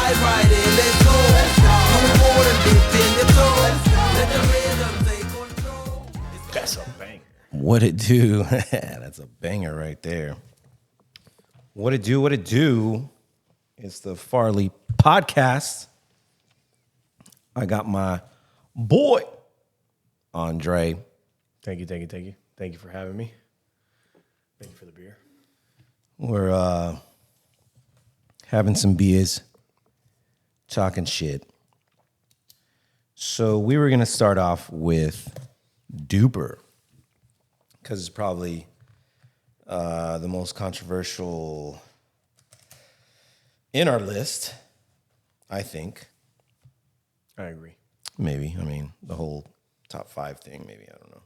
dive right in, let's go. No more than dipping your toes. Let the rhythm take control. That's a banger. What it do? That's a banger right there. What it do? What it do? It's the Farley podcast. I got my boy, Andre. Thank you. Thank you for having me. Thank you for the beer. We're having some beers, talking shit. So we were going to start off with DUPR, because it's probably the most controversial in our list, I think. I agree. Maybe. I mean, the whole top 5 thing, maybe. I don't know.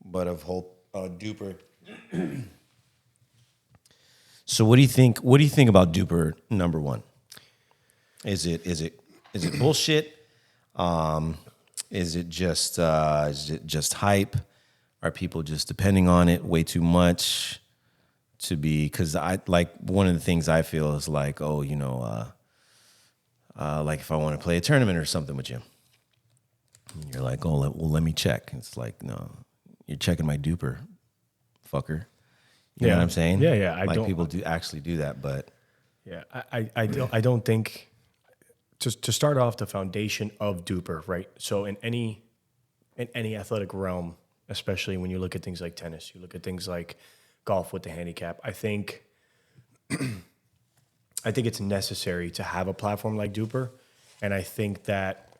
But of whole DUPR. So what do you think? What do you think about DUPR number 1? Is it bullshit? Is it just hype? Are people just depending on it way too much to be? Because I like one of the things I feel is like, oh, you know, like if I want to play a tournament or something with you, you're like, oh, let me check. It's like, no, you're checking my DUPR, fucker. You know what I'm saying? Yeah. People do actually do that, but yeah, I don't think. To start off, the foundation of DUPR, right? So in any athletic realm, especially when you look at things like tennis, you look at things like golf with the handicap. I think it's necessary to have a platform like DUPR, and I think that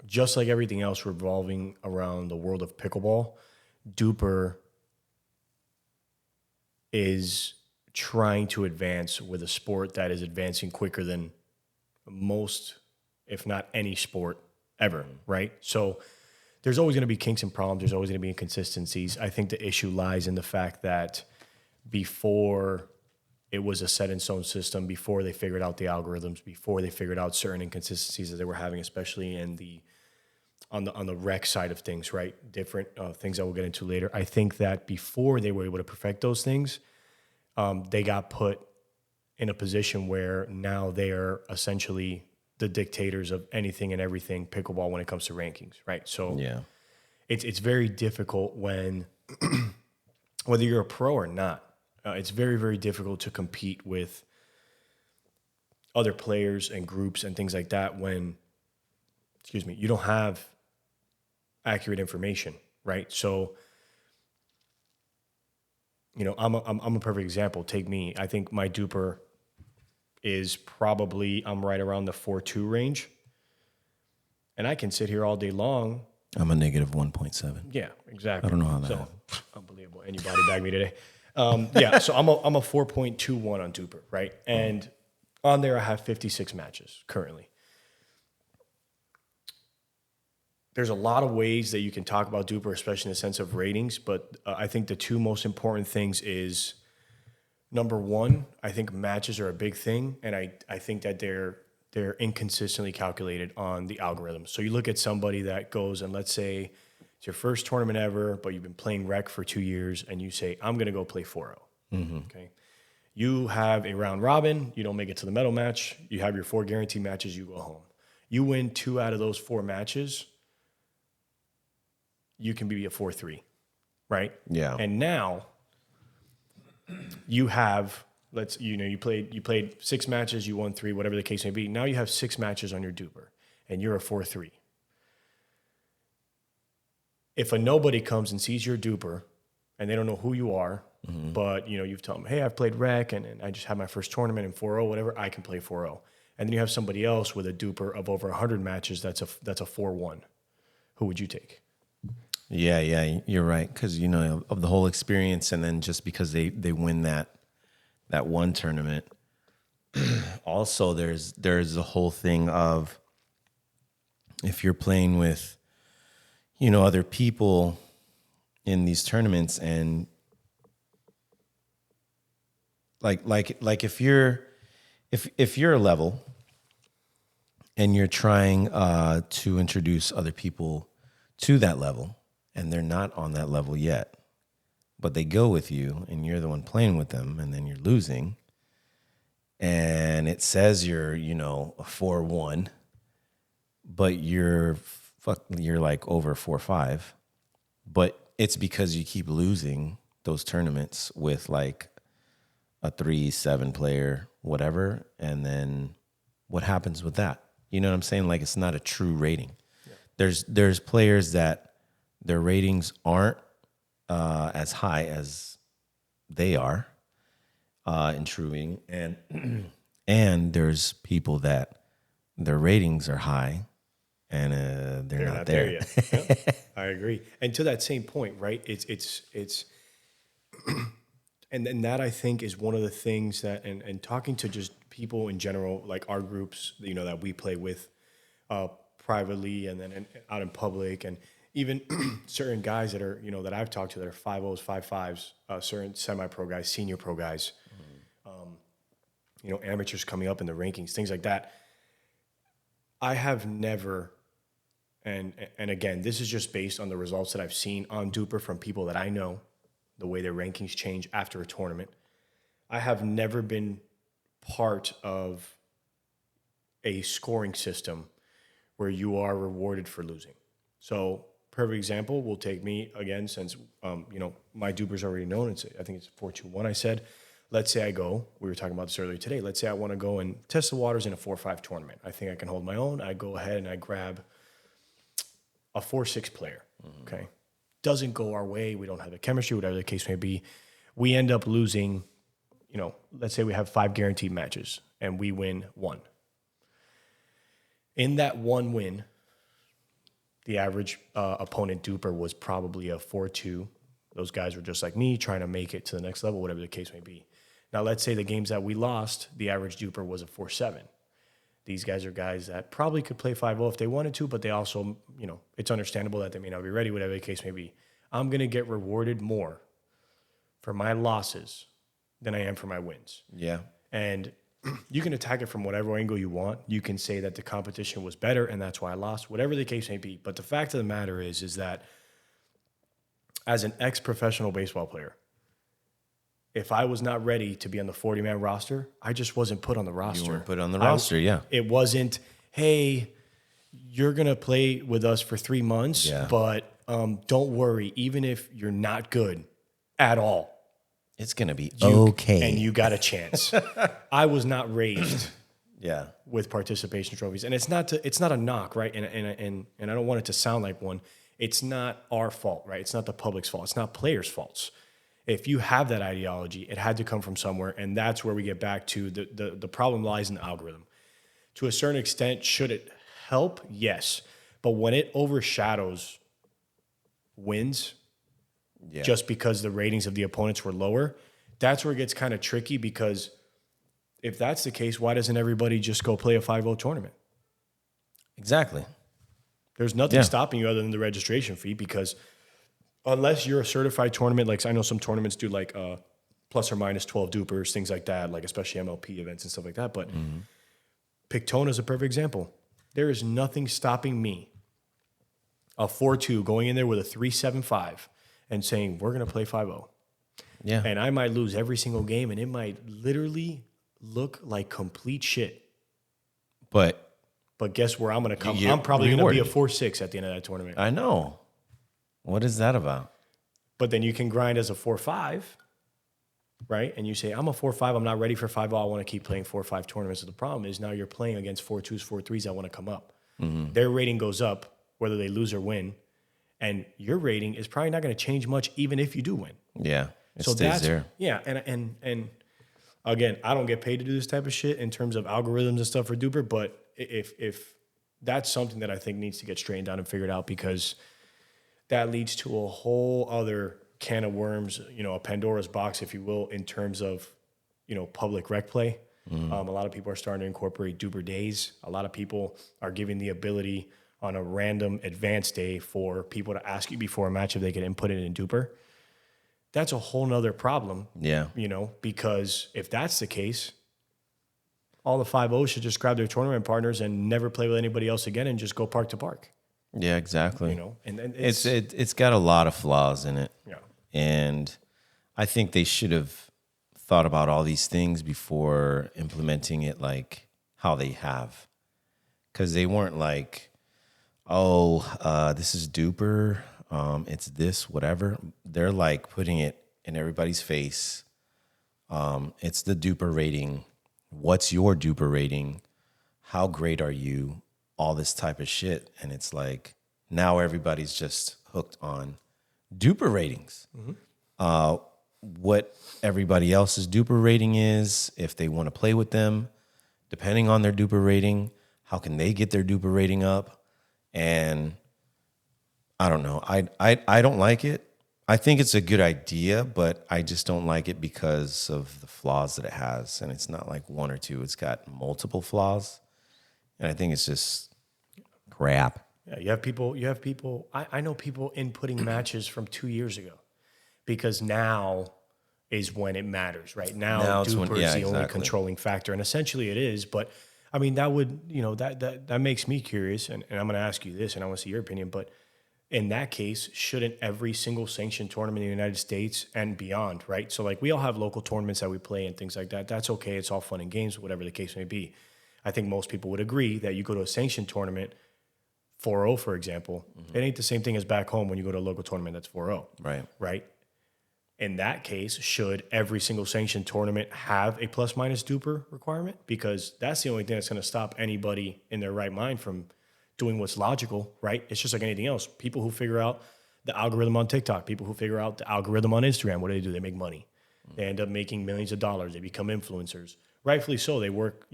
just like everything else revolving around the world of pickleball, DUPR is trying to advance with a sport that is advancing quicker than most, if not any sport ever, right? So there's always going to be kinks and problems. There's always going to be inconsistencies. I think the issue lies in the fact that before it was a set-in-stone system, before they figured out the algorithms, before they figured out certain inconsistencies that they were having, especially in on the rec side of things, right? Different things that we'll get into later. I think that before they were able to perfect those things, they got put in a position where now they are essentially the dictators of anything and everything pickleball when it comes to rankings, right? So yeah. It's very difficult when, whether you're a pro or not, it's very, very difficult to compete with other players and groups and things like that when, you don't have accurate information, right? So, you know, I'm a perfect example. Take me. I think my DUPR is probably, I'm right around the 4.2 range. And I can sit here all day long. I'm a negative 1.7. Yeah, exactly. I don't know how that happened. Unbelievable. And you body bag me today. Yeah, so I'm a 4.21 on DUPR, right? And on there I have 56 matches currently. There's a lot of ways that you can talk about DUPR, especially in the sense of ratings, but I think the 2 most important things is, number 1, I think matches are a big thing, and I think that they're inconsistently calculated on the algorithm. So you look at somebody that goes and let's say it's your first tournament ever, but you've been playing rec for 2 years, and you say, I'm going to go play 4-0. Mm-hmm. Okay. You have a round robin. You don't make it to the medal match. You have your 4 guaranteed matches. You go home. You win 2 out of those 4 matches, you can be a 4-3, right? Yeah. And now you have, you played 6 matches, you won 3, whatever the case may be. Now you have 6 matches on your DUPR, and you're a 4-3. If a nobody comes and sees your DUPR, and they don't know who you are, mm-hmm. but you've told them, hey, I've played rec, and I just had my first tournament in 4-0, whatever, I can play 4-0. And then you have somebody else with a DUPR of over 100 matches, that's a 4-1. Who would you take? Yeah, you're right. Because, of the whole experience, and then just because they win that one tournament, also there's the whole thing of if you're playing with, other people in these tournaments, and like if you're a level and you're trying to introduce other people to that level, and they're not on that level yet, but they go with you and you're the one playing with them, and then you're losing, and it says you're, a 4-1, but you're like over 4-5, but it's because you keep losing those tournaments with like a 3-7 player, whatever, and then what happens with that? You know what I'm saying? Like, it's not a true rating. Yeah. There's players that their ratings aren't as high as they are in true rating, and there's people that their ratings are high and they're not there yet. Yeah, I agree. And to that same point, right? It's and that I think is one of the things that, and talking to just people in general, like our groups, that we play with privately and then out in public, and even certain guys that are, that I've talked to that are 5-0s, 5-5s, certain semi-pro guys, senior pro guys, amateurs coming up in the rankings, things like that. I have never, and again, this is just based on the results that I've seen on DUPR from people that I know, the way their rankings change after a tournament. I have never been part of a scoring system where you are rewarded for losing. So, perfect example, will take me again, since my DUPR's already known. I think it's 4-2-1. I said, let's say I go. We were talking about this earlier today. Let's say I want to go and test the waters in a 4-5 tournament. I think I can hold my own. I go ahead and I grab a 4-6 player. Okay, doesn't go our way. We don't have the chemistry, whatever the case may be. We end up losing. Let's say we have 5 guaranteed matches and we win 1. In that 1 win, the average opponent DUPR was probably a 4-2. Those guys were just like me, trying to make it to the next level, whatever the case may be. Now, let's say the games that we lost, the average DUPR was a 4-7. These guys are guys that probably could play 5-0 if they wanted to, but they also, it's understandable that they may not be ready, whatever the case may be. I'm going to get rewarded more for my losses than I am for my wins. Yeah. And you can attack it from whatever angle you want. You can say that the competition was better and that's why I lost, whatever the case may be. But the fact of the matter is that as an ex-professional baseball player, if I was not ready to be on the 40-man roster, I just wasn't put on the roster. You weren't put on the roster, yeah. It wasn't, hey, you're going to play with us for 3 months, but don't worry, even if you're not good at all, it's going to be okay. And you got a chance. I was not raised with participation trophies. And it's not a knock, right? And I don't want it to sound like one. It's not our fault, right? It's not the public's fault. It's not players' faults. If you have that ideology, it had to come from somewhere, and that's where we get back to the problem lies in the algorithm. To a certain extent, should it help? Yes. But when it overshadows wins, just because the ratings of the opponents were lower, that's where it gets kind of tricky, because if that's the case, why doesn't everybody just go play a 5-0 tournament? Exactly. There's nothing stopping you other than the registration fee, because unless you're a certified tournament, like I know some tournaments do like plus or minus 12 DUPRs, things like that, like especially MLP events and stuff like that. But Pictona is a perfect example. There is nothing stopping me, a 4-2, going in there with a 3-7-5 and saying, we're going to play 5-0. Yeah. And I might lose every single game, and it might literally look like complete shit. But guess where I'm going to come? I'm probably going to be a 4-6 at the end of that tournament. I know. What is that about? But then you can grind as a 4-5, right? And you say, I'm a 4-5. I'm not ready for 5-0. I want to keep playing 4-5 tournaments. So the problem is now you're playing against 4-2s, 4-3s that want to come up. Their rating goes up, whether they lose or win. And your rating is probably not going to change much, even if you do win. Yeah, it stays there. Yeah, and again, I don't get paid to do this type of shit in terms of algorithms and stuff for DUPR, but if that's something that I think needs to get straightened out and figured out, because that leads to a whole other can of worms, a Pandora's box, if you will, in terms of, public rec play. A lot of people are starting to incorporate DUPR days. A lot of people are giving the ability on a random advance day for people to ask you before a match if they can input it in DUPR. That's a whole nother problem. Yeah. Because if that's the case, all the 5-0s should just grab their tournament partners and never play with anybody else again and just go park to park. Yeah, exactly. And it's got a lot of flaws in it. Yeah. And I think they should have thought about all these things before implementing it like how they have. Because they weren't like, this is DUPR, it's this, whatever. They're like putting it in everybody's face. It's the DUPR rating. What's your DUPR rating? How great are you? All this type of shit. And it's like, now everybody's just hooked on DUPR ratings. What everybody else's DUPR rating is, if they want to play with them, depending on their DUPR rating, how can they get their DUPR rating up? And I don't know. I don't like it. I think it's a good idea, but I just don't like it because of the flaws that it has. And it's not like one or two. It's got multiple flaws. And I think it's just crap. Yeah, you have people. I know people inputting matches from 2 years ago because now is when it matters, right? Now DUPR is the only controlling factor. And essentially it is. But I mean, that would, that makes me curious. And I'm going to ask you this, and I want to see your opinion. But in that case, shouldn't every single sanctioned tournament in the United States and beyond, right? So like we all have local tournaments that we play and things like that. That's okay. It's all fun and games, whatever the case may be. I think most people would agree that you go to a sanctioned tournament, 4-0, for example, it ain't the same thing as back home when you go to a local tournament that's 4-0. Right? In that case, should every single sanctioned tournament have a plus-minus DUPR requirement? Because that's the only thing that's going to stop anybody in their right mind from doing what's logical, right? It's just like anything else. People who figure out the algorithm on TikTok, people who figure out the algorithm on Instagram, what do? They make money. They end up making millions of dollars. They become influencers. Rightfully so. They work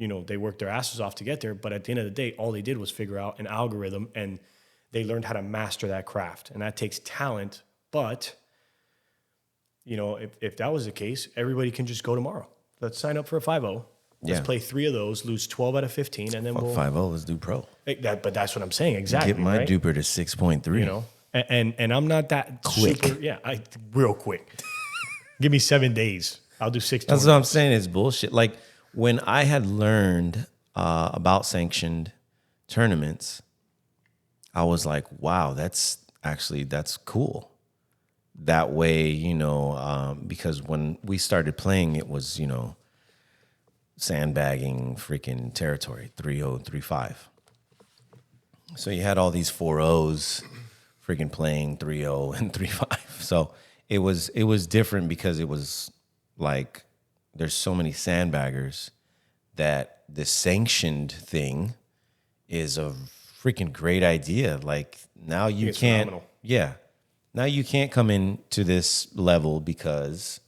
their asses off to get there. But at the end of the day, all they did was figure out an algorithm and they learned how to master that craft. And that takes talent. But, if that was the case, everybody can just go tomorrow. Let's sign up for a 5-0. Let's play 3 of those, lose 12 out of 15, and then we'll 5-0, let's do pro. But that's what I'm saying. Exactly. Get my right? DUPR to 6.3. And I'm not that Quick. super, real quick. Give me 7 days. I'll do 6 That's what I'm saying. It's bullshit. Like when I had learned about sanctioned tournaments, I was like, wow, that's cool. That way, because when we started playing, it was, sandbagging freaking territory, 3-0, 3-5. So you had all these 4-0s freaking playing 3-0 and 3-5. So it was different because it was like there's so many sandbaggers that the sanctioned thing is a freaking great idea. Like now you can't, now you can't come into this level because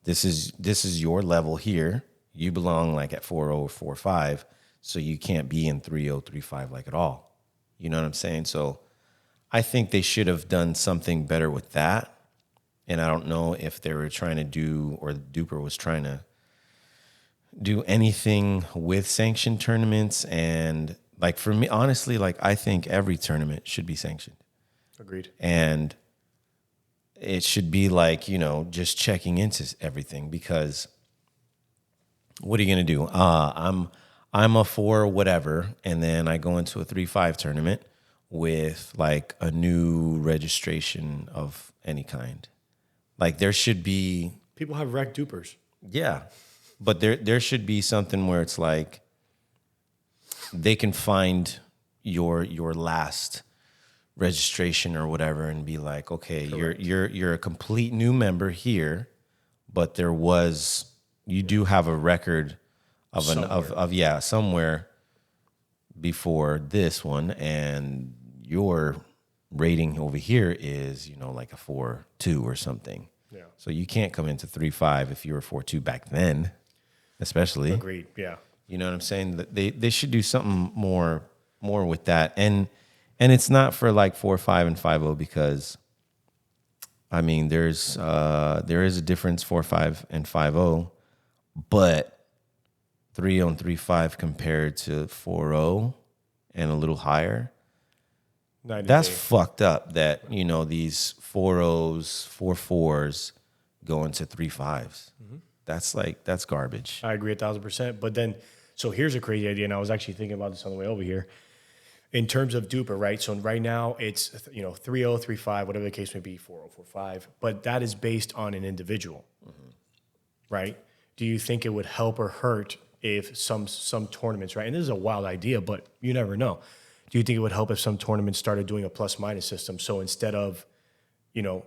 this is your level here. You belong like at 4-0, 4-5, so you can't be in 3-0, 3-5 like at all. You know what I'm saying? So I think they should have done something better with that. And I don't know if they were trying to do, or DUPR was trying to do anything with sanctioned tournaments. And like for me, honestly, like I think every tournament should be sanctioned. Agreed. And it should be like, just checking into everything because what are you going to do? I'm a 4 whatever, and then I go into a 3-5 tournament with like a new registration of any kind. Like there should be... People have wrecked DUPRs. Yeah. But there should be something where it's like they can find your last registration or whatever and be like, okay, you're a complete new member here, but you do have a record of somewhere before this one, and your rating over here is like a 4.2 or something. Yeah. So you can't come into 3.5 if you were 4.2 back then, especially. Agreed. Yeah. You know what I'm saying? They should do something more with that, and it's not for like 4.5 and 5.0 because I mean there is a difference 4.5 and 5.0. But 3.0 and 3.5 compared to 4.0 and a little higher, that's fucked up that, these 4.0s, 4.4s go into 3.5s. Mm-hmm. That's garbage. I agree 1,000%. But then, so here's a crazy idea, and I was actually thinking about this on the way over here. In terms of DUPR, right? So right now it's, 3.0, 3.5, whatever the case may be, 4.0, 4.5. But that is based on an individual, right? do you think it would help or hurt if some tournaments, right? And this is a wild idea, but you never know. Do you think it would help if some tournaments started doing a plus minus system? So instead of, 4-0,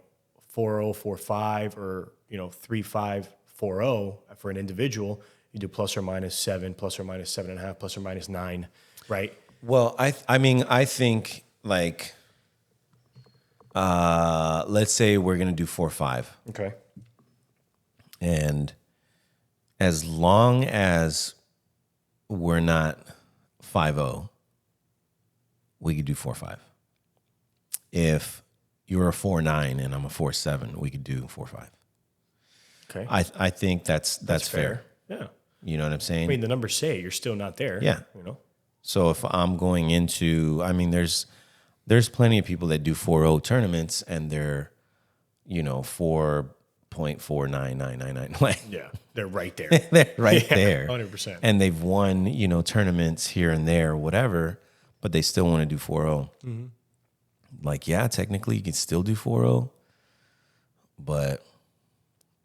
4-5 or, 3-5, 4-0 for an individual, you do plus or minus 7, plus or minus 7.5, plus or minus 9, right? Well, I mean, I think like, let's say we're gonna do 4-5, Okay. and as long as we're not 5-0, we could do 4-5. If you're a 4-9 and I'm a 4-7, we could do 4-5. Okay. I think that's fair. Yeah. You know what I'm saying? I mean, the numbers say you're still not there. Yeah. So if I'm going into, I mean, there's plenty of people that do 4-0 tournaments and they're, 4.49999. Like, Yeah. They're right there. they're right there. 100%. And they've won, tournaments here and there, whatever, but they still want to do 4-0. Mm-hmm. Like, yeah, technically you can still do 4-0, but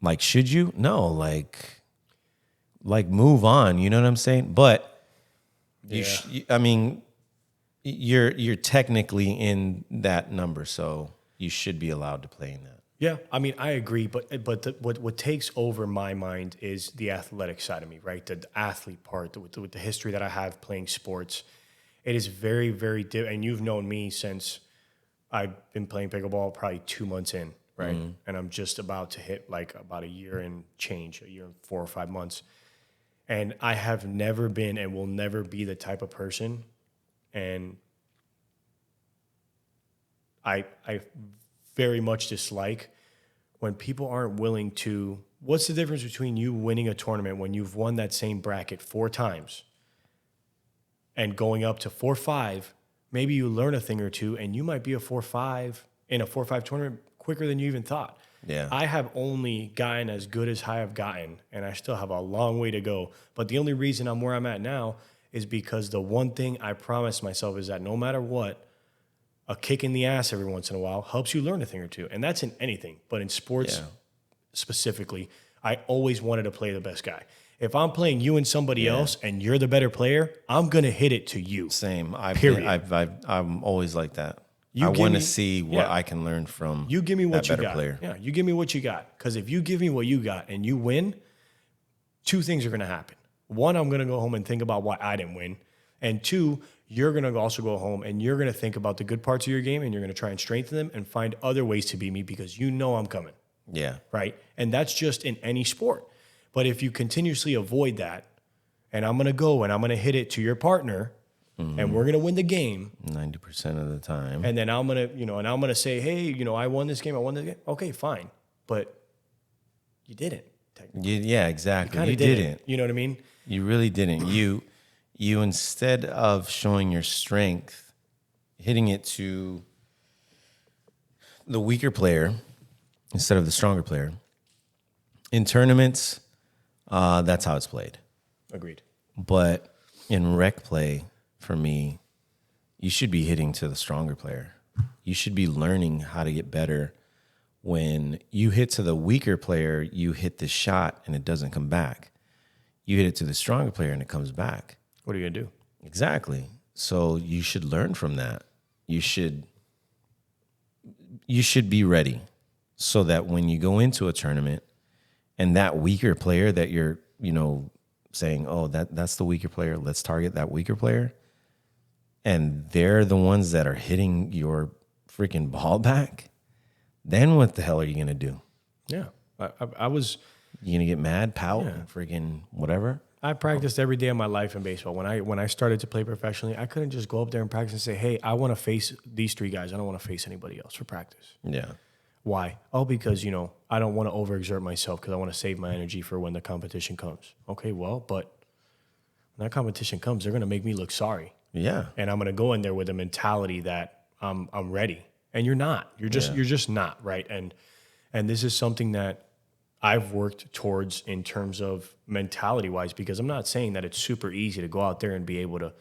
like, should you? No, like move on. You know what I'm saying? But I mean, you're technically in that number, so you should be allowed to play in that. Yeah, I mean, I agree, but what takes over my mind is the athletic side of me, right? The athlete part, with the history that I have playing sports. It is very, very different. And you've known me since I've been playing pickleball probably 2 months in, right? Mm-hmm. And I'm just about to hit like about a year and change, a year and 4 or 5 months. And I have never been and will never be the type of person. And I very much dislike when people aren't willing to. What's the difference between you winning a tournament when you've won that same bracket 4 times and going up to 4-5? Maybe you learn a thing or two and you might be a 4-5 in a 4-5 tournament quicker than you even thought. Yeah. I have only gotten as good as I have gotten, and I still have a long way to go. But the only reason I'm where I'm at now is because the one thing I promised myself is that no matter what, a kick in the ass every once in a while helps you learn a thing or two. And that's in anything. But in sports specifically, I always wanted to play the best guy. If I'm playing you and somebody else and you're the better player, I'm going to hit it to you. Same. Period. I'm always like that. You I give want to me- see what I can learn from You give me what that you better got. player. Yeah, you give me what you got. Because if you give me what you got and you win, 2 things are going to happen. 1, I'm going to go home and think about why I didn't win. And 2, you're going to also go home and you're going to think about the good parts of your game and you're going to try and strengthen them and find other ways to beat me because you know I'm coming. Yeah. Right? And that's just in any sport. But if you continuously avoid that, and I'm going to go and I'm going to hit it to your partner, and we're going to win the game, 90% of the time. and then I'm going to, and I'm going to say, hey, I won this game. Okay, fine. But you didn't. Technically. Yeah, exactly. You didn't. didn't. You know what I mean? You really didn't. You instead of showing your strength, hitting it to the weaker player instead of the stronger player. In tournaments, that's how it's played. Agreed. But in rec play, for me, you should be hitting to the stronger player. You should be learning how to get better. When you hit to the weaker player, you hit the shot and it doesn't come back. You hit it to the stronger player and it comes back. What are you going to do? Exactly. So you should learn from that. You should be ready so that when you go into a tournament and that weaker player that you're, saying, oh, that's the weaker player, let's target that weaker player, and they're the ones that are hitting your freaking ball back, then what the hell are you going to do? Yeah. I was... You going to get mad, pout, and freaking whatever? I practiced every day of my life in baseball. When I started to play professionally, I couldn't just go up there and practice and say, hey, I want to face these 3 guys. I don't want to face anybody else for practice. Yeah. Why? Oh, because, I don't want to overexert myself because I want to save my energy for when the competition comes. Okay, well, but when that competition comes, they're going to make me look sorry. Yeah. And I'm going to go in there with a mentality that I'm ready. And you're not. You're just not, right? And this is something that I've worked towards in terms of mentality-wise, because I'm not saying that it's super easy to go out there and be able to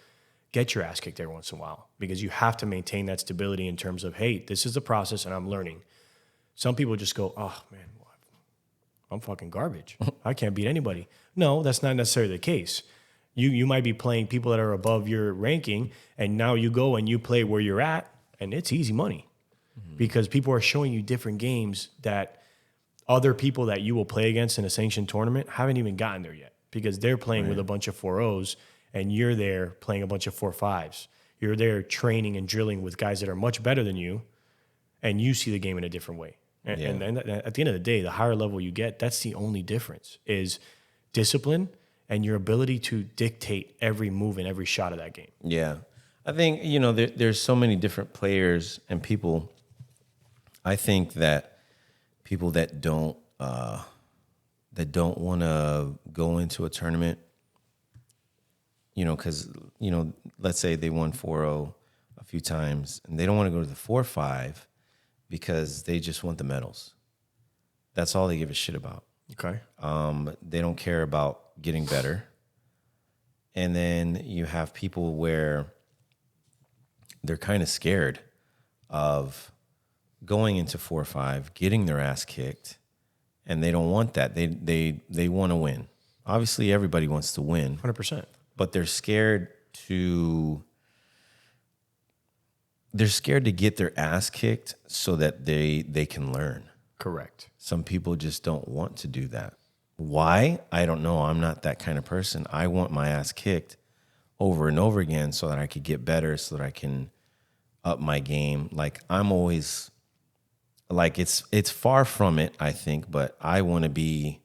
get your ass kicked every once in a while, because you have to maintain that stability in terms of, hey, this is the process and I'm learning. Some people just go, oh, man, I'm fucking garbage. I can't beat anybody. No, that's not necessarily the case. You might be playing people that are above your ranking, and now you go and you play where you're at, and it's easy money because people are showing you different games that other people that you will play against in a sanctioned tournament haven't even gotten there yet because they're playing with a bunch of 4-0s and you're there playing a bunch of 4-5s. You're there training and drilling with guys that are much better than you, and you see the game in a different way. And at the end of the day, the higher level you get, that's the only difference is discipline and your ability to dictate every move and every shot of that game. Yeah. I think, there's so many different players and people. I think that people that don't want to go into a tournament, because, let's say they won 4-0 a few times and they don't want to go to the 4-5 because they just want the medals. That's all they give a shit about. Okay. They don't care about getting better. And then you have people where they're kind of scared of going into 4-5, getting their ass kicked, and they don't want that. They want to win. Obviously, everybody wants to win. 100%. But they're scared to get their ass kicked so that they can learn. Correct. Some people just don't want to do that. Why? I don't know. I'm not that kind of person. I want my ass kicked over and over again so that I could get better, so that I can up my game. Like I'm always like it's far from it, I think, but I want to be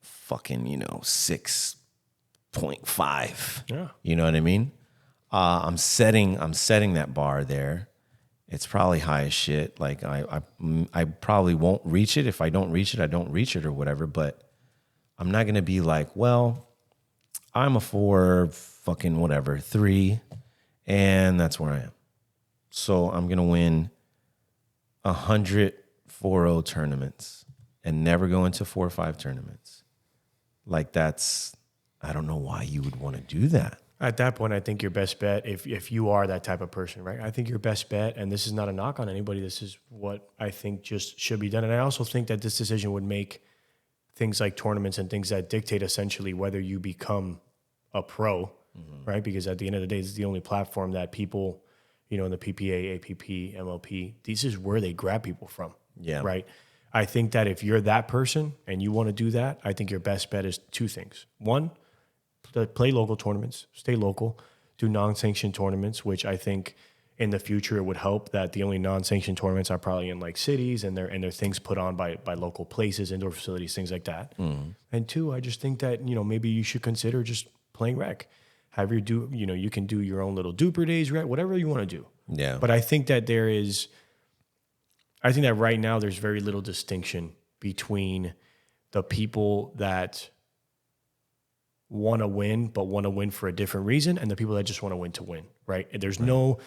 fucking, 6.5. Yeah. You know what I mean? I'm setting that bar there. It's probably high as shit. Like I probably won't reach it. If I don't reach it, I don't reach it or whatever. But I'm not gonna be like, well, I'm a 3, and that's where I am. So I'm gonna win 100 4-0 tournaments and never go into 4-5 tournaments. Like I don't know why you would want to do that. At that point, I think your best bet, if you are that type of person, right? I think your best bet, and this is not a knock on anybody, this is what I think just should be done. And I also think that this decision would make things like tournaments and things that dictate essentially whether you become a pro, right? Because at the end of the day, it's the only platform that people, in the PPA, APP, MLP, this is where they grab people from, right? I think that if you're that person and you want to do that, I think your best bet is two things. One, play local tournaments, stay local, do non-sanctioned tournaments, which I think in the future it would help that the only non-sanctioned tournaments are probably in like cities and they're things put on by local places, indoor facilities, things like that. And two, I just think that, maybe you should consider just playing rec. Have you can do your own little DUPR days, rec, whatever you want to do. Yeah. But I think that right now there's very little distinction between the people that want to win, but want to win for a different reason, and the people that just want to win to win, right? There's no,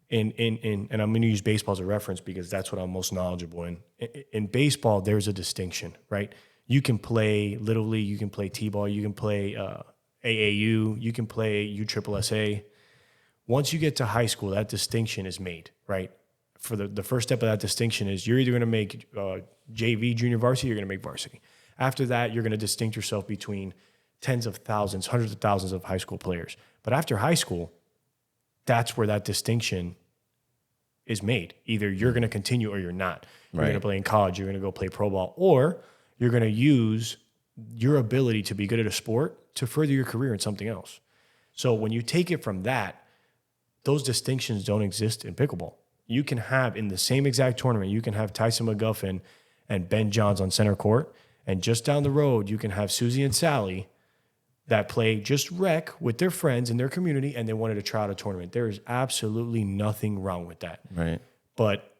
and I'm going to use baseball as a reference because that's what I'm most knowledgeable in. In baseball, there's a distinction, right? You can play Little League, you can play T-ball, you can play AAU, you can play USSSA. Once you get to high school, that distinction is made, right? For the first step of that distinction is you're either going to make JV, junior varsity, you're going to make varsity. After that, you're going to distinct yourself between tens of thousands, hundreds of thousands of high school players. But after high school, that's where that distinction is made. Either you're going to continue or you're not. You're going to play in college, you're going to go play pro ball, or you're going to use your ability to be good at a sport to further your career in something else. So when you take it from that, those distinctions don't exist in pickleball. You can have, in the same exact tournament, you can have Tyson McGuffin and Ben Johns on center court, and just down the road, you can have Susie and Sally that play just rec with their friends in their community, and they wanted to try out a tournament. There is absolutely nothing wrong with that. Right. But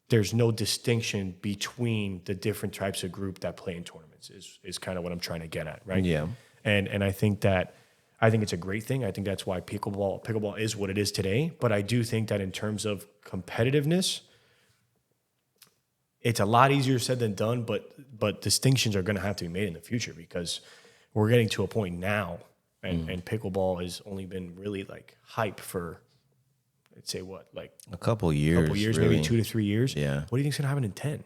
there's no distinction between the different types of group that play in tournaments is kind of what I'm trying to get at, right? Yeah. And I think it's a great thing. I think that's why pickleball is what it is today. But I do think that in terms of competitiveness, it's a lot easier said than done, but distinctions are going to have to be made in the future because we're getting to a point now, and pickleball has only been really like hype for, I'd say what, like a couple years, maybe 2 to 3 years. Yeah. What do you think's going to happen in 10?